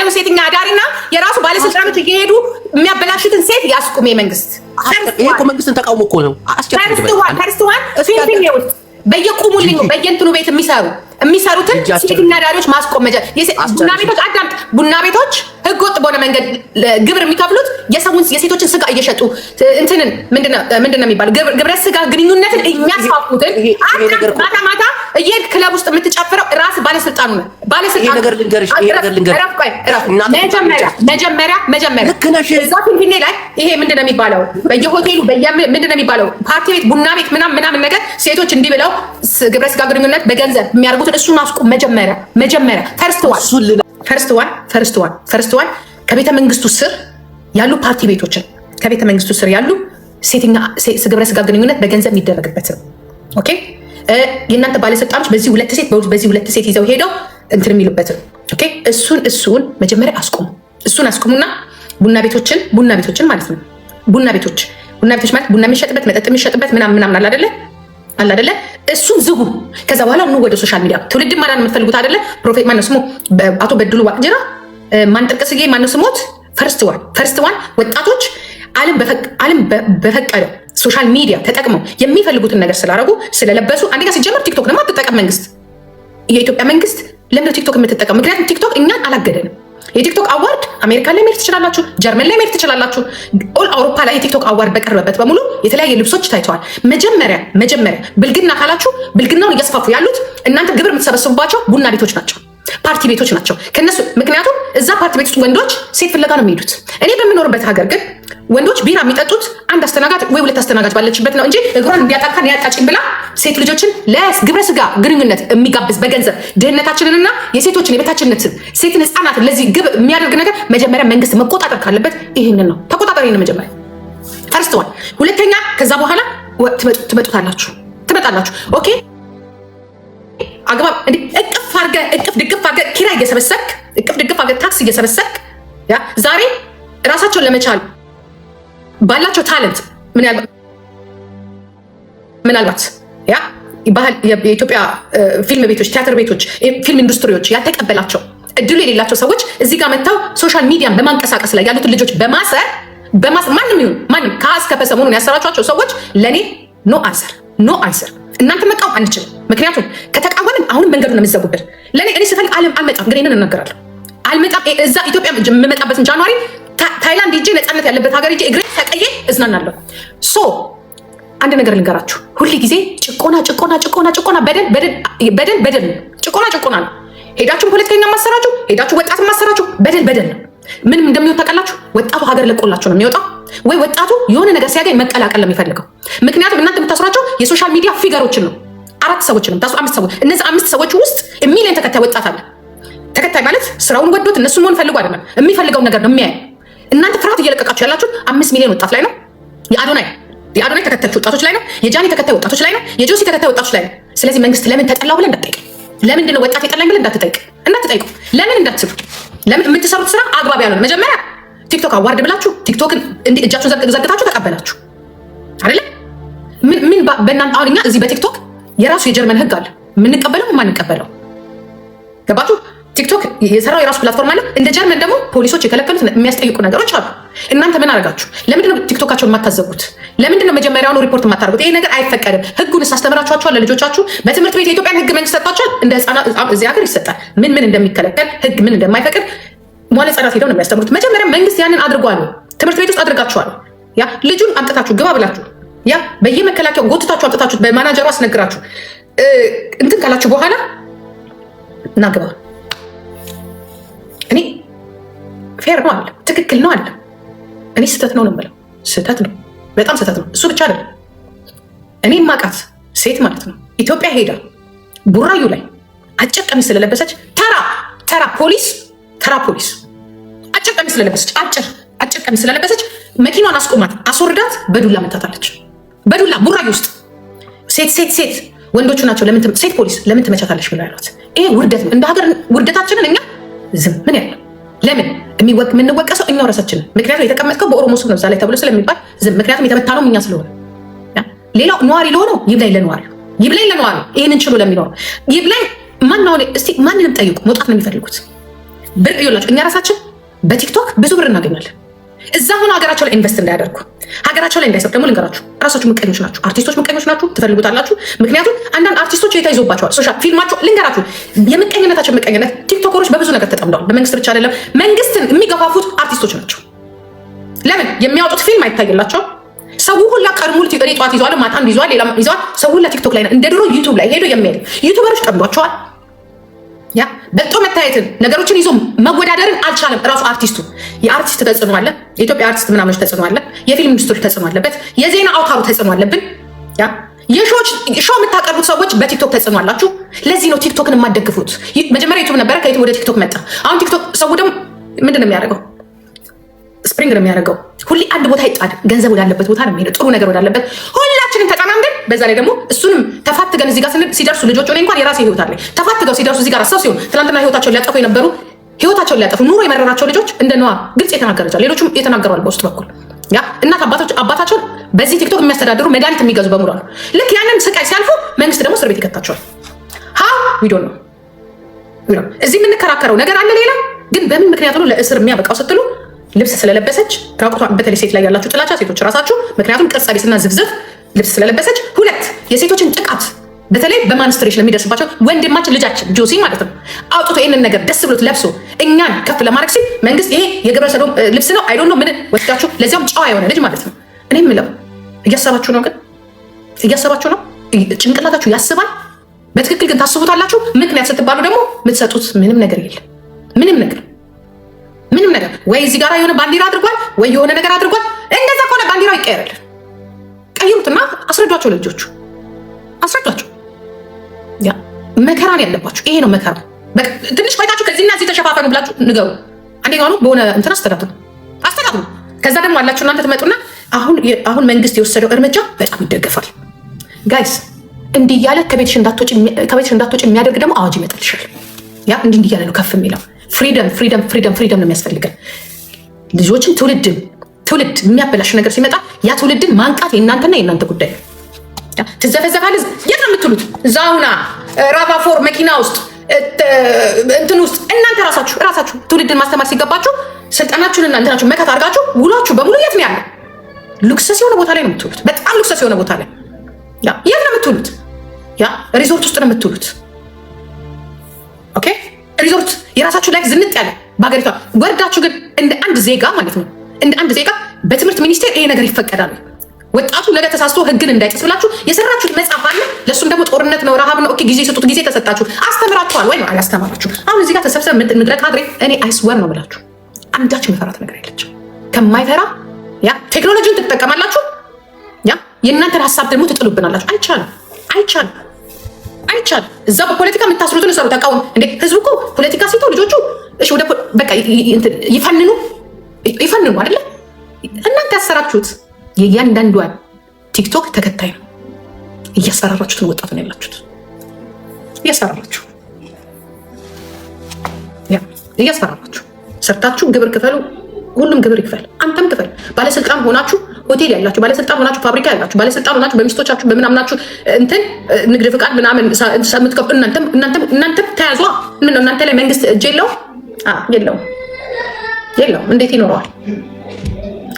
ያሉ ሴትኛ አዳሪና የራሱ ባለስልጣኖች እየሄዱ የሚያበላሹትን ሴት ያስቁም መንግስት። ይሄ እኮ መንግስትን ተቃውሞ እኮ ነው። ፈርስትዋን ፊንፊኔ ውስጥ በየቁሙልኝ በየእንትኑ ቤት የሚሰሩትን ሴትና አዳሪዎች ማስቆም ቡና ቤቶች አዳምጥ። ቡና ቤቶች ህገወጥ በሆነ መንገድ ግብር የሚከፍሉት የሴቶችን ስጋ እየሸጡ እንትንን ምንድነው የሚባለው ግብረ ስጋ ግንኙነትን የሚያስፋፉትን ማታ ማታ እየሄድክ ክለብ ውስጥ የምትጨፍረው ራስ ባለስልጣኑ ነው። ባለስልጣኑ ነገር ልንገርሽ መጀመሪያ እዛ ፊንፊኔ ላይ ይሄ ምንድነው የሚባለው በየሆቴሉ ምንድነው የሚባለው ፓርቲ ቤት ቡና ቤት ምናምን ነገር ሴቶች እንዲህ ብለው ግብረ ስጋ ግንኙነት በገንዘብ የሚያደርጉትን እሱን አስቆም። መጀመሪያ ፈርስትዋን ከቤተ መንግስቱ ስር ያሉ ፓርቲ ቤቶችን ከቤተ መንግስቱ ስር ያሉ ሴተኛ ግብረ ስጋ ግንኙነት በገንዘብ የሚደረግበት ነው። ኦኬ የእናንተ ባለስልጣኖች በዚህ ሁለት ሴት ይዘው ሄደው እንትን የሚሉበት ነው። ኦኬ እሱን መጀመሪያ አስቆሙ። እሱን አስቆሙና ቡና ቤቶችን ማለት ነው። ቡና ቤቶች ማለት ቡና የሚሸጥበት መጠጥ የሚሸጥበት ምናምን አለ አይደለ? እሱን ዝጉ። ከዛ በኋላ ኑ ወደ ሶሻል ሚዲያ ትውልድ ማዳን የምትፈልጉት አይደለ? ፕሮፌት ማነው ስሙ? አቶ በድሉ ዋቅጅራ ማንጠቅስጌ ማነው ስሞት? ፈርስትዋን ወጣቶች ዓለም በፈቀደው ሶሻል ሚዲያ ተጠቅመው የሚፈልጉትን ነገር ስላደረጉ ስለለበሱ አንደኛ ሲጀመር ቲክቶክ ደግሞ አትጠቀም መንግስት። የኢትዮጵያ መንግስት ለምን ቲክቶክ የምትጠቀም? ምክንያቱም ቲክቶክ እኛን አላገደንም። የቲክቶክ አዋርድ አሜሪካ ላይ መሄድ ትችላላችሁ፣ ጀርመን ላይ መሄድ ትችላላችሁ። ኦል አውሮፓ ላይ የቲክቶክ አዋርድ በቀረበበት በሙሉ የተለያየ ልብሶች ታይተዋል። መጀመሪያ ብልግና ካላችሁ ብልግናውን እያስፋፉ ያሉት እናንተ ግብር የምትሰበስቡባቸው ቡና ቤቶች ናቸው፣ ፓርቲ ቤቶች ናቸው ከነሱ። ምክንያቱም እዛ ፓርቲ ቤት ውስጥ ወንዶች ሴት ፍለጋ ነው የሚሄዱት። እኔ በምኖርበት ሀገር ግን ወንዶች ቢራ የሚጠጡት አንድ አስተናጋጅ ወይ ሁለት አስተናጋጅ ባለችበት ነው እንጂ እግሯን እንዲያጣካን ያጣጭኝ ብላ ሴት ልጆችን ለግብረ ስጋ ግንኙነት የሚጋብዝ በገንዘብ ድህነታችንንና የሴቶችን የቤታችንነትን ሴትን ህፃናትን ለዚህ ግብ የሚያደርግ ነገር መጀመሪያ መንግስት መቆጣጠር ካለበት ይህንን ነው። ተቆጣጠሪ ነው መጀመሪያ ፈርስትዋል። ሁለተኛ ከዛ በኋላ ትመጣላችሁ። ኦኬ አግባብ እንዴ እቅፍ ድግፍ አድርገህ ኪራይ እየሰበሰብክ ታክስ እየሰበሰብክ ዛሬ ራሳቸውን ለመቻል ባላቸው ታለንት ምናልባት የኢትዮጵያ ፊልም ቤቶች፣ ቲያትር ቤቶች፣ ፊልም ኢንዱስትሪዎች ያልተቀበላቸው እድሉ የሌላቸው ሰዎች እዚህ ጋር መጥተው ሶሻል ሚዲያን በማንቀሳቀስ ላይ ያሉትን ልጆች በማሰር ማንም ከአስከፈ ሰሞኑን ያሰራቿቸው ሰዎች ለእኔ ኖ አንሰር እናንተ መቃወም አንችልም። ምክንያቱም ከተቃወምን አሁንም መንገዱ ነው የምትዘጉበት። እኔ ስፈልግ አልመጣም፣ ግን ይህንን እናገራለሁ። አልመጣም። እዛ ኢትዮጵያ የምመጣበትን ጃንዋሪ ታይላንድ ሄጄ ነፃነት ያለበት ሀገር ሄጄ እግሬ ተቀዬ እዝናናለሁ። አንድ ነገር ልንገራችሁ፣ ሁል ጊዜ ጭቆና በደል ጭቆና ነው። ሄዳችሁ ፖለቲከኛ ማሰራችሁ፣ ሄዳችሁ ወጣት ማሰራችሁ፣ በደል ነው። ምንም እንደሚወጣ ታውቃላችሁ። ወጣቱ ሀገር ለቆላችሁ ነው የሚወጣው፣ ወይ ወጣቱ የሆነ ነገር ሲያገኝ መቀላቀል ነው የሚፈልገው። ምክንያቱም እናንተ የምታስሯቸው የሶሻል ሚዲያ ፊገሮችን ነው። 4 ሰዎችን ነው 5 ሰዎች። እነዚህ 5 ሰዎች ውስጥ ሚሊዮን ተከታይ ወጣት አለ። ተከታይ ማለት ስራውን ወዶት እነሱን መሆን ፈልጎ አይደለም፣ የሚፈልገውን ነገር ነው የሚያየው። እናንተ ፍርሃት እየለቀቃችሁ ያላችሁት 5 ሚሊዮን ወጣት ላይ ነው። የአዶናይ ተከታይ ወጣቶች ላይ ነው። የጃኒ ተከታይ ወጣቶች ላይ ነው። የጆሲ ተከታይ ወጣቶች ላይ ነው። ስለዚህ መንግስት ለምን ተጠላው ብለን እንዳትጠይቅ፣ ለምንድን ነው ወጣት የጠላኝ ብለን እንዳትጠይቁ፣ ለምን እንዳትስሩ፣ ለምን የምትሰሩት ስራ አግባብ ያልሆነ መጀመሪያ ቲክቶክ አዋርድ ብላችሁ ቲክቶክን እንዲህ እጃችሁን ዘርግታችሁ ተቀበላችሁ አይደለ? ምን በእናንተ አሁን እኛ እዚህ በቲክቶክ የራሱ የጀርመን ህግ አለ፣ የምንቀበለው የማንቀበለው ገባችሁ? ቲክቶክ የሰራው የራሱ ፕላትፎርም አለ። እንደ ጀርመን ደግሞ ፖሊሶች የከለከሉት የሚያስጠይቁ ነገሮች አሉ። እናንተ ምን አደረጋችሁ? ለምንድነው ቲክቶካቸውን የማታዘጉት? ለምንድነው መጀመሪያውኑ ሪፖርት የማታደርጉት? ይሄ ነገር አይፈቀድም። ህጉንስ አስተምራችኋቸዋል ለልጆቻችሁ? በትምህርት ቤት የኢትዮጵያን ህግ መንግስት ሰጥቷቸዋል። እንደ ህፃናት እዚህ ሀገር ይሰጣል። ምን እንደሚከለከል ህግ ምን እንደማይፈቅድ መዋለ ህፃናት ሄደው ነው የሚያስተምሩት። መጀመሪያ መንግስት ያንን አድርጓል። ትምህርት ቤት ውስጥ አድርጋችኋል። ልጁን አምጥታችሁ ግባ ብላችሁ በየመከላከያው ጎትታችሁ አምጥታችሁ በማናጀሩ አስነግራችሁ እንትን ካላችሁ በኋላ እናግባ። እኔ ፌር ነው አለ፣ ትክክል ነው አለ። እኔ ስህተት ነው የምለው፣ ስህተት ነው፣ በጣም ስህተት ነው። እሱ ብቻ አይደለም። እኔ ማቃት ሴት ማለት ነው ኢትዮጵያ ሄዳ ቡራዩ ላይ አጭር ቀሚስ ስለለበሰች ተራ ፖሊስ አጭር ቀሚስ ስለለበሰች አጭር ቀሚስ ስለለበሰች መኪናዋን አስቆማት፣ አስወርዳት፣ በዱላ መታታለች። በዱላ ቡራዩ ውስጥ ሴት ወንዶቹ ናቸው ሴት ፖሊስ ለምን ትመቻታለች ብላ ያሏት። ይሄ ውርደት ነው። እንደ ሀገር ውርደታችንን እኛ ዝም ምን ያለ ለምን የምንወቀሰው እኛው ራሳችንን። ምክንያቱም የተቀመጥከው በኦሮሞ ስም ነው እዛ ላይ ተብሎ ስለሚባል ዝም። ምክንያቱም የተመታነው እኛ ስለሆነ ሌላው ነዋሪ ለሆነው ይብላኝ ለነዋሪ ይህንን ችሎ ለሚኖረው ይብላኝ። ማናው እስቲ ማንንም ጠይቁ፣ መውጣት ነው የሚፈልጉት። ብር ይላችሁ። እኛ ራሳችን በቲክቶክ ብዙ ብር እናገኛለን። እዛ ሆኖ ሀገራቸው ላይ ኢንቨስት እንዳያደርጉ ሀገራቸው ላይ እንዳይሰሩ ደግሞ ልንገራችሁ፣ ራሳችሁ ምቀኞች ናችሁ። አርቲስቶች ምቀኞች ናችሁ፣ ትፈልጉታላችሁ። ምክንያቱም አንዳንድ አርቲስቶች የተይዞባቸዋል። ሶሻል ፊልማቸው ልንገራችሁ፣ የምቀኝነታቸው ምቀኝነት። ቲክቶከሮች በብዙ ነገር ተጠምደዋል። በመንግስት ብቻ አይደለም፣ መንግስትን የሚገፋፉት አርቲስቶች ናቸው። ለምን የሚያወጡት ፊልም አይታይላቸው? ሰው ሁላ ቀድሞ ጠዋት ይዘዋል፣ ማታ ይዘዋል፣ ሌላ ይዘዋል። ሰው ሁላ ቲክቶክ ላይ ነው። እንደ ድሮ ዩቱብ ላይ ሄዶ የሚሄድ ዩቱበሮች ጠምዷቸዋል። ያ በልጦ መታየትን ነገሮችን ይዞ መወዳደርን አልቻለም። ራሱ አርቲስቱ የአርቲስት ተጽዕኖ አለ። የኢትዮጵያ አርቲስት ምናምኖች ተጽዕኖ አለ። የፊልም ኢንዱስትሪ ተጽዕኖ አለበት። የዜና አውታሩ ተጽዕኖ አለብን። ያ ሾው የምታቀርቡት ሰዎች በቲክቶክ ተጽዕኖ አላችሁ። ለዚህ ነው ቲክቶክን የማደግፉት። መጀመሪያ ዩቱብ ነበረ፣ ከዩቱብ ወደ ቲክቶክ መጣ። አሁን ቲክቶክ ሰው ደግሞ ምንድን ነው የሚያደርገው? ስፕሪንግ ነው የሚያደርገው። ሁሌ አንድ ቦታ ይጣድ፣ ገንዘብ ወዳለበት ቦታ ነው የሚሄደው፣ ጥሩ ነገር ወዳለበት። ሁላችንም ተጠማምደን በዛ ላይ ደግሞ እሱንም ተፋትገን እዚህ ጋር ሲደርሱ ልጆች ሆነ እንኳን የራሴ ህይወት አለ ተፋትገው ሲደርሱ እዚህ ጋር ሰው ሲሆን ትናንትና ህይወታቸውን ሊያጠፉ የነበሩ ህይወታቸውን ሊያጠፉ ኑሮ የመረራቸው ልጆች እንደነዋ ግልጽ የተናገረቻል። ሌሎችም የተናገሯል በውስጥ በኩል ያ እናት አባታቸውን በዚህ ቲክቶክ የሚያስተዳድሩ መድኃኒት የሚገዙ በሙሉ አሉ። ልክ ያንን ስቃይ ሲያልፉ መንግስት ደግሞ እስር ቤት ይከታቸዋል። ዊዶ ነው እዚህ የምንከራከረው ነገር አለ። ሌላ ግን በምን ምክንያት ነው ለእስር የሚያበቃው ስትሉ ልብስ ስለለበሰች ራቁቷን። በተለይ ሴት ላይ ያላችሁ ጥላቻ ሴቶች ራሳችሁ፣ ምክንያቱም ቅርጸ ቢስና ዝብዝብ ልብስ ስለለበሰች። ሁለት የሴቶችን ጥቃት በተለይ በማንስትሬሽን የሚደርስባቸው ወንድማችን ልጃችን ጆሲ ማለት ነው አውጥቶ ይህንን ነገር ደስ ብሎት ለብሶ እኛን ከፍ ለማድረግ ሲል መንግስት ይሄ የግብረ ሰዶም ልብስ ነው አይዶን ነው ምን ወስዳችሁ ለዚያም ጨዋ የሆነ ልጅ ማለት ነው። እኔ የምለው እያሰባችሁ ነው፣ ግን እያሰባችሁ ነው። ጭንቅላታችሁ ያስባል። በትክክል ግን ታስቡታላችሁ። ምክንያት ስትባሉ ደግሞ የምትሰጡት ምንም ነገር የለም። ምንም ነገር ወይ እዚህ ጋር የሆነ ባንዲራ አድርጓል ወይ የሆነ ነገር አድርጓል። እንደዛ ከሆነ ባንዲራው ይቀየራል። ቀይሩትና አስረዷቸው፣ ልጆቹ አስረዷቸው። ያ መከራን ያለባችሁ ይሄ ነው መከራ። ትንሽ ቆይታችሁ ከዚህና እዚህ ተሸፋፈኑ ብላችሁ ንገሩ። አንደኛው በሆነ እንትን አስተዳድሩ። ከዛ ደግሞ አላችሁ እናንተ ትመጡና አሁን መንግስት የወሰደው እርምጃ በጣም ይደገፋል። ጋይስ እንዲህ እያለ ከቤትሽ እንዳትወጪ የሚያደርግ ደግሞ አዋጅ ይመጣልሻል። ያ እንዲህ እያለ ነው ከፍ የሚለው። ፍሪደም ነው የሚያስፈልገን። ልጆችን ትውልድ የሚያበላሽ ነገር ሲመጣ ያ ትውልድን ማንቃት የእናንተና የእናንተ ጉዳይ ነው። ትዘፈዘፋለህ። የት ነው የምትሉት? ዛውና ራቫፎር መኪና ውስጥ እንትን ውስጥ እናንተ ራሳችሁ ትውልድን ማስተማር ሲገባችሁ ስልጠናችሁን እናንተ ናችሁ መከት አድርጋችሁ ውሏችሁ በሙሉ የት ነው ያለው? ሉክሰስ የሆነ ቦታ ላይ ነው የምትውሉት። በጣም ሉክሰስ የሆነ ቦታ ላይ የት ነው የምትውሉት? ያ ሪዞርት ውስጥ ነው የምትውሉት። ኦኬ ሪዞርት የራሳችሁ ላይ ዝንጥ ያለ በሀገሪቷ ወርዳችሁ ግን እንደ አንድ ዜጋ ማለት ነው እንደ አንድ ዜጋ በትምህርት ሚኒስቴር ይሄ ነገር ይፈቀዳል። ወጣቱ ነገ ተሳስቶ ህግን እንዳይጥስ ብላችሁ የሰራችሁት መጽሐፍ አለ። ለእሱም ደግሞ ጦርነት ነው ረሃብ ነው። ኦኬ ጊዜ ሰጡት፣ ጊዜ ተሰጣችሁ፣ አስተምራችኋል ወይ ነው አላስተማራችሁ? አሁን እዚህ ጋር ተሰብሰብ ምድረ ካድሬ እኔ አይስወር ነው ብላችሁ አንዳችሁ መፈራት ነገር የለችም። ከማይፈራ ያ ቴክኖሎጂውን ትጠቀማላችሁ፣ ያ የእናንተን ሀሳብ ደግሞ ትጥሉብናላችሁ። አይቻልም። እዛ በፖለቲካ የምታስሩትን ሰሩ ተቃውም እንዴ! ህዝቡ እኮ ፖለቲካ ሲተው ልጆቹ እሺ ወደ በቃ ይፈንኑ አይደለ? እናንተ ያሰራችሁት የእያንዳንዷን ቲክቶክ ተከታይ ነው። እያስፈራራችሁት ነው ወጣቱን ያላችሁት። እያስፈራራችሁ ሰርታችሁ ግብር ክፈሉ። ሁሉም ግብር ይክፈል፣ አንተም ክፈል። ባለስልጣን ሆናችሁ ሆቴል ያላችሁ፣ ባለስልጣን ሆናችሁ ፋብሪካ ያላችሁ፣ ባለስልጣን ሆናችሁ በሚስቶቻችሁ በምናምናችሁ እንትን ንግድ ፍቃድ ምናምን የምትከፍሉ እናንተም ተያዟ። ምን ነው እናንተ ላይ መንግስት እጅ የለውም? እንዴት ይኖረዋል?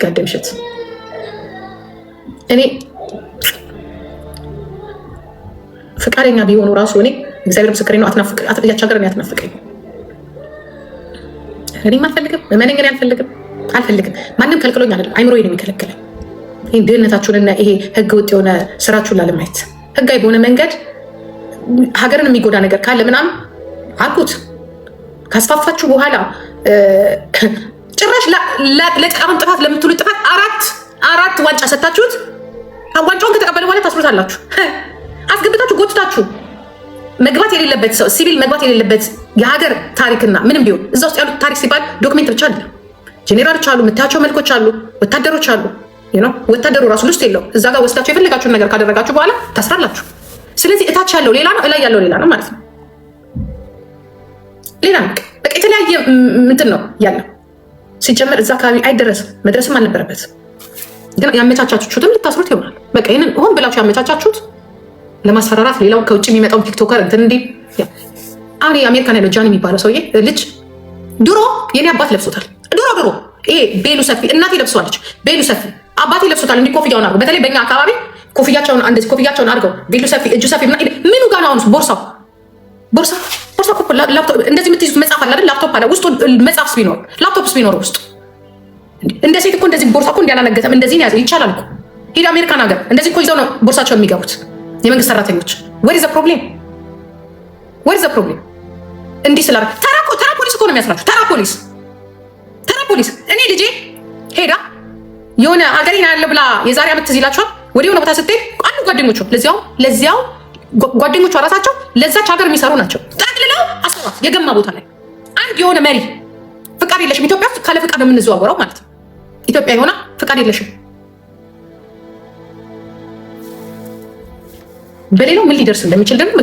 ጋደምሽት እኔ ፍቃደኛ ቢሆኑ ራሱ እኔ እግዚአብሔር ምስክሬ ነው ያች ሀገር አትናፍቀኝ። እኔም አልፈልግም፣ መመነገር አልፈልግም። ማንም ከልክሎኝ አይደለም፣ አይምሮዬ ነው የሚከለክለኝ። ይህን ድህነታችሁንና ይሄ ህገ ወጥ የሆነ ስራችሁን ላለማየት ህጋዊ በሆነ መንገድ ሀገርን የሚጎዳ ነገር ካለ ምናምን አልኩት። ካስፋፋችሁ በኋላ ጭራሽ ለአሁን ጥፋት ለምትሉ ጥፋት አራት ዋንጫ ሰታችሁት ዋንጫውን ከተቀበለ በኋላ ታስሩታላችሁ። አስገብታችሁ ጎትታችሁ መግባት የሌለበት ሰው ሲቪል መግባት የሌለበት የሀገር ታሪክና ምንም ቢሆን እዛ ውስጥ ያሉት ታሪክ ሲባል ዶክሜንት ብቻ አይደለም። ጄኔራሎች አሉ፣ የምታያቸው መልኮች አሉ፣ ወታደሮች አሉ። ወታደሩ ራሱ ልስት የለው። እዛ ጋር ወስዳችሁ የፈለጋችሁን ነገር ካደረጋችሁ በኋላ ታስራላችሁ። ስለዚህ እታች ያለው ሌላ ነው፣ እላይ ያለው ሌላ ነው ማለት ነው። ሌላ ነው በቃ የተለያየ ምንትን ነው ያለው። ሲጀመር እዛ አካባቢ አይደረስም፣ መድረስም አልነበረበትም። ግን ያመቻቻችሁትም ልታስሩት ይሆናል። በቃ ይህንን ሆን ብላችሁ ያመቻቻችሁት ለማስፈራራት ሌላው ከውጭ የሚመጣውን ቲክቶከር እንትን እንዲ አሁን የአሜሪካን ያለው ጃን የሚባለው ሰውዬ ልጅ ድሮ የኔ አባት ለብሶታል። ድሮ ይሄ ቤሉ ሰፊ እናቴ ለብሷለች። ቤሉ ሰፊ አባቴ ለብሶታል። እንዲህ ኮፍያውን አድርገው በተለይ በእኛ አካባቢ ኮፍያቸውን እንደዚህ ኮፍያቸውን አድርገው ቤሉ ሰፊ እጁ ሰፊ ምኑ ጋር ነው አሁን ቦርሳው እንደዚህ የምትይዙት መጽሐፍ አለ አይደል? ላፕቶፕ አለ ውስጡ መጽሐፍስ ቢኖር ላፕቶፕስ ቢኖር ውስጡ እንደ ሴት እኮ እንደዚህ ቦርሳ እኮ እንዲያላነገተም እንደዚህ ያዘ ይቻላል እኮ። ሄድ አሜሪካን ሀገር እንደዚህ እኮ ይዘው ነው ቦርሳቸውን የሚገቡት የመንግስት ሰራተኞች። ወር ኢዝ ዘ ፕሮብሌም? እንዲህ ስላ ተራ ፖሊስ እኮ ነው የሚያስራችሁ። ተራ ፖሊስ እኔ ልጄ ሄዳ የሆነ ሀገሬን ያለ ብላ የዛሬ ዓመት ትዝ ይላችኋል። ወደ የሆነ ቦታ ስትሄድ አንዱ ጓደኞቹ ለዚያው ጓደኞቿ ራሳቸው ለዛች ሀገር የሚሰሩ ናቸው። ጠቅልለው አስሯት የገማ ቦታ ላይ አንድ የሆነ መሪ ፍቃድ የለሽም። ኢትዮጵያ ውስጥ ካለ ፍቃድ የምንዘዋወረው ማለት ነው። ኢትዮጵያ የሆነ ፍቃድ የለሽም። በሌላው ምን ሊደርስ እንደሚችል ደግሞ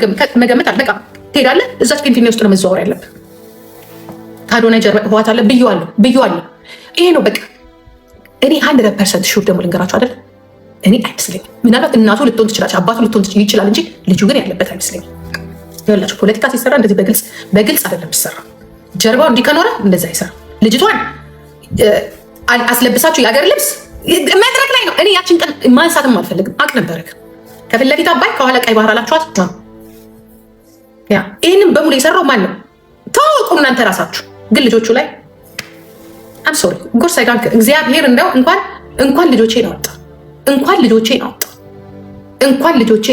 መገመት አለ። በቃ ትሄዳለህ፣ እዛች ፔንቲኒ ውስጥ ነው መዘዋወር ያለብህ። ከአዶናይ ጀርባ ህወሓት አለ ብዬዋለሁ። ይሄ ነው በቃ። እኔ 100% ሹር ደግሞ ልንገራችሁ አይደል፣ እኔ አይመስለኝም። ምናልባት እናቱ ልትሆን ትችላለች፣ አባቱ ልትሆን ይችላል እንጂ ልጁ ግን ያለበት አይመስለኝም። ያላችሁ ፖለቲካ ሲሰራ እንደዚህ በግልጽ አይደለም ሲሰራ። ጀርባው እንዲህ ከኖረ እንደዛ አይሰራ። ልጅቷን አስለብሳችሁ የሀገር ልብስ መድረክ ላይ ነው። እኔ ያችን ቀን ማንሳትም አልፈልግም። አቅ ነበረ ከፊት ለፊት አባይ ከኋላ ቀይ ባህር አላችኋት። ይህንም በሙሉ የሰራው ማን ነው? ታወቁ እናንተ ራሳችሁ። ግን ልጆቹ ላይ አምሶሪ ጎርስ አይዳንክ እግዚአብሔር እንደው እንኳን ልጆቼን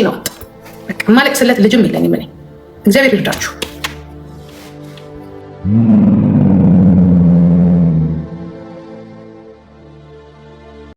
አወጣ ማለቅስለት ልጅም የለኝም እኔ። እግዚአብሔር ይርዳችሁ።